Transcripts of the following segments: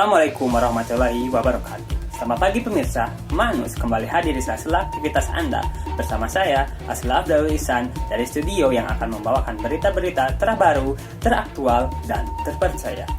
Assalamualaikum warahmatullahi wabarakatuh. Selamat pagi pemirsa, Manus kembali hadir di sela-sela aktivitas Anda. Bersama saya, Aslaf Daul Ihsan dari studio yang akan membawakan berita-berita terbaru, teraktual, dan terpercaya.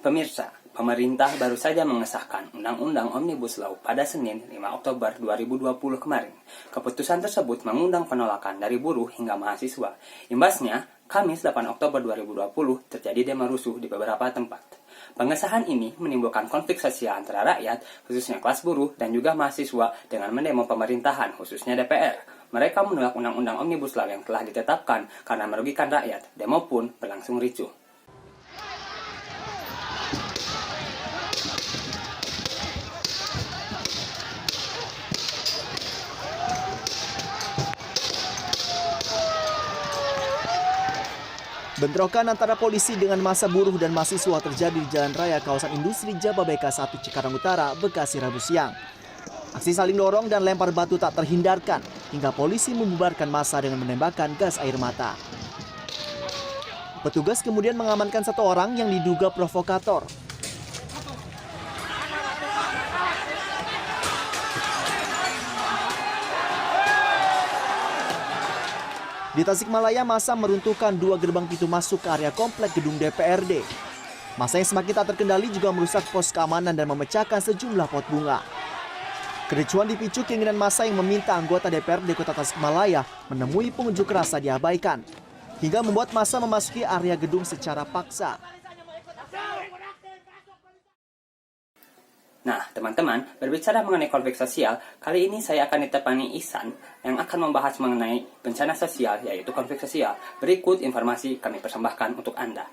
Pemirsa, pemerintah baru saja mengesahkan Undang-Undang Omnibus Law pada Senin 5 Oktober 2020 kemarin. Keputusan tersebut mengundang penolakan dari buruh hingga mahasiswa. Imbasnya, Kamis 8 Oktober 2020 terjadi demo rusuh di beberapa tempat. Pengesahan ini menimbulkan konflik sosial antara rakyat, khususnya kelas buruh, dan juga mahasiswa dengan mendemo pemerintahan, khususnya DPR. Mereka menolak Undang-Undang Omnibus Law yang telah ditetapkan karena merugikan rakyat. Demo pun berlangsung ricuh. Bentrokan antara polisi dengan massa buruh dan mahasiswa terjadi di Jalan Raya Kawasan Industri Jababeka 1 Cikarang Utara, Bekasi, Rabu siang. Aksi saling dorong dan lempar batu tak terhindarkan hingga polisi membubarkan massa dengan menembakkan gas air mata. Petugas kemudian mengamankan satu orang yang diduga provokator. Di Tasikmalaya, massa meruntuhkan 2 gerbang pintu masuk ke area komplek gedung DPRD. Massa yang semakin tak terkendali juga merusak pos keamanan dan memecahkan sejumlah pot bunga. Kericuan dipicu keinginan massa yang meminta anggota DPRD Kota Tasikmalaya menemui pengunjuk rasa diabaikan, hingga membuat massa memasuki area gedung secara paksa. Nah, teman-teman, berbicara mengenai konflik sosial, kali ini saya akan ditemani Ihsan yang akan membahas mengenai bencana sosial, yaitu konflik sosial. Berikut informasi kami persembahkan untuk Anda.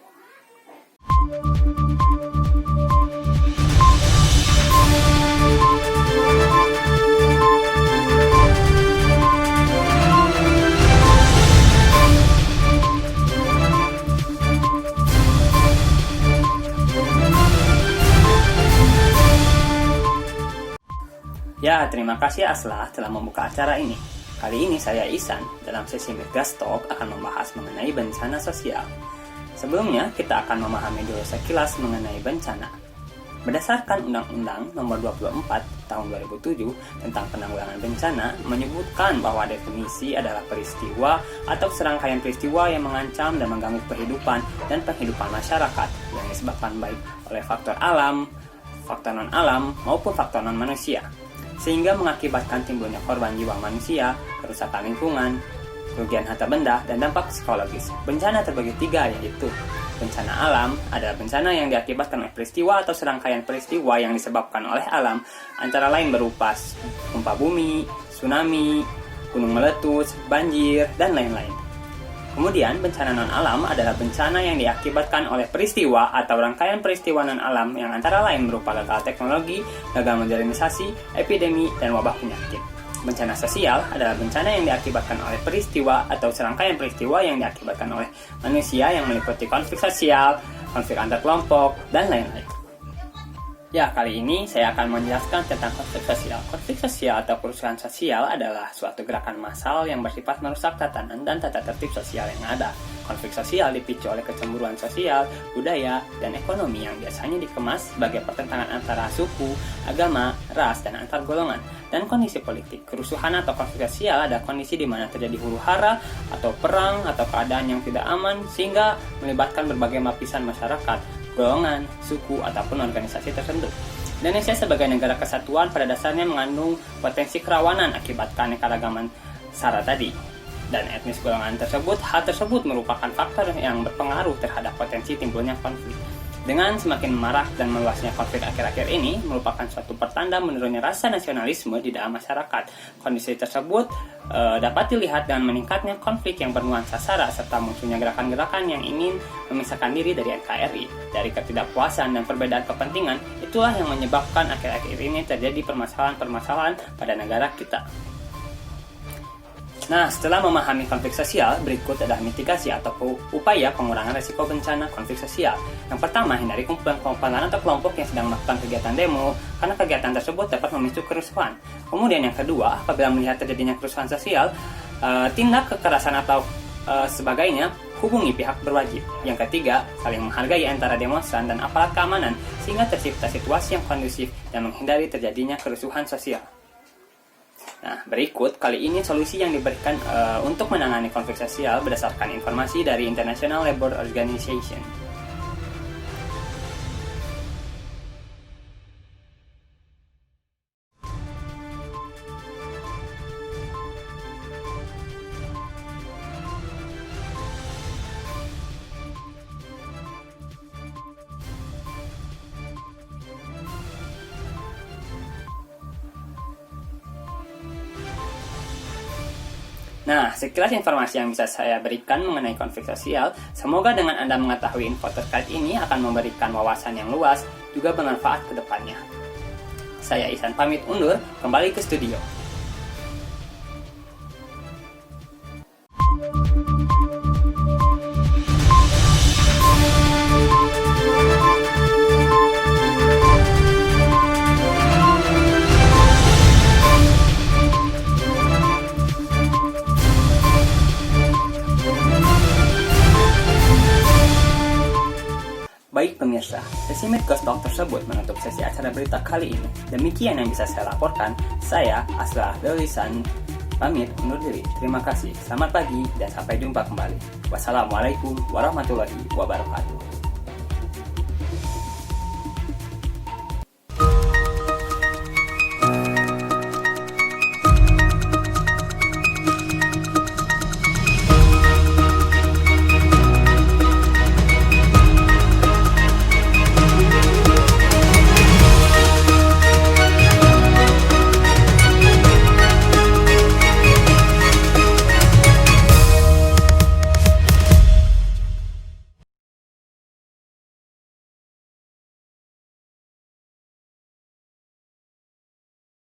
Ya, terima kasih Aslah telah membuka acara ini. Kali ini saya Ihsan dalam sesi Megas Talk akan membahas mengenai bencana sosial. Sebelumnya, kita akan memahami dulu sekilas mengenai bencana. Berdasarkan Undang-Undang Nomor 24 Tahun 2007 tentang Penanggulangan Bencana menyebutkan bahwa definisi adalah peristiwa atau serangkaian peristiwa yang mengancam dan mengganggu kehidupan dan penghidupan masyarakat yang disebabkan baik oleh faktor alam, faktor non-alam, maupun faktor non-manusia, sehingga mengakibatkan timbulnya korban jiwa manusia, kerusakan lingkungan, kerugian harta benda, dan dampak psikologis. Bencana terbagi 3, yaitu bencana alam adalah bencana yang diakibatkan oleh peristiwa atau serangkaian peristiwa yang disebabkan oleh alam, antara lain berupa gempa bumi, tsunami, gunung meletus, banjir, dan lain-lain. Kemudian, bencana non-alam adalah bencana yang diakibatkan oleh peristiwa atau rangkaian peristiwa non-alam yang antara lain berupa gagal teknologi, gagal modernisasi, epidemi, dan wabah penyakit. Bencana sosial adalah bencana yang diakibatkan oleh peristiwa atau serangkaian peristiwa yang diakibatkan oleh manusia yang meliputi konflik sosial, konflik antar kelompok, dan lain-lain. Ya, kali ini saya akan menjelaskan tentang konflik sosial. Konflik sosial atau kerusuhan sosial adalah suatu gerakan massal yang bersifat merusak tatanan dan tata tertib sosial yang ada. Konflik sosial dipicu oleh kecemburuan sosial, budaya, dan ekonomi yang biasanya dikemas sebagai pertentangan antara suku, agama, ras, dan antar golongan, dan kondisi politik. Kerusuhan atau konflik sosial adalah kondisi di mana terjadi huru-hara atau perang atau keadaan yang tidak aman sehingga melibatkan berbagai lapisan masyarakat, golongan, suku, ataupun organisasi tertentu. Indonesia sebagai negara kesatuan pada dasarnya mengandung potensi kerawanan akibat keanekaragaman sara tadi dan etnis golongan tersebut. Hal tersebut merupakan faktor yang berpengaruh terhadap potensi timbulnya konflik. Dengan semakin marak dan meluasnya konflik akhir-akhir ini merupakan suatu pertanda menurunnya rasa nasionalisme di dalam masyarakat. Kondisi tersebut dapat dilihat dengan meningkatnya konflik yang bernuansa sara serta munculnya gerakan-gerakan yang ingin memisahkan diri dari NKRI. Dari ketidakpuasan dan perbedaan kepentingan, itulah yang menyebabkan akhir-akhir ini terjadi permasalahan-permasalahan pada negara kita. Nah, setelah memahami konflik sosial, berikut adalah mitigasi atau upaya pengurangan risiko bencana konflik sosial. Yang pertama, hindari kumpulan atau kelompok yang sedang melakukan kegiatan demo, karena kegiatan tersebut dapat memicu kerusuhan. Kemudian yang kedua, apabila melihat terjadinya kerusuhan sosial, tindak kekerasan atau sebagainya, hubungi pihak berwajib. Yang ketiga, saling menghargai antara demonstran dan aparat keamanan, sehingga tercipta situasi yang kondusif dan menghindari terjadinya kerusuhan sosial. Nah, berikut kali ini solusi yang diberikan untuk menangani konflik sosial berdasarkan informasi dari International Labour Organization. Nah, sekilas informasi yang bisa saya berikan mengenai konflik sosial. Semoga dengan Anda mengetahui info terkait ini akan memberikan wawasan yang luas, juga bermanfaat ke depannya. Saya Ihsan pamit undur, kembali ke studio. Baik pemirsa, sesi Midghost Talk tersebut menutup sesi acara berita kali ini. Demikian yang bisa saya laporkan. Saya, Aslah Delisan, pamit undur diri. Terima kasih, selamat pagi, dan sampai jumpa kembali. Wassalamualaikum warahmatullahi wabarakatuh.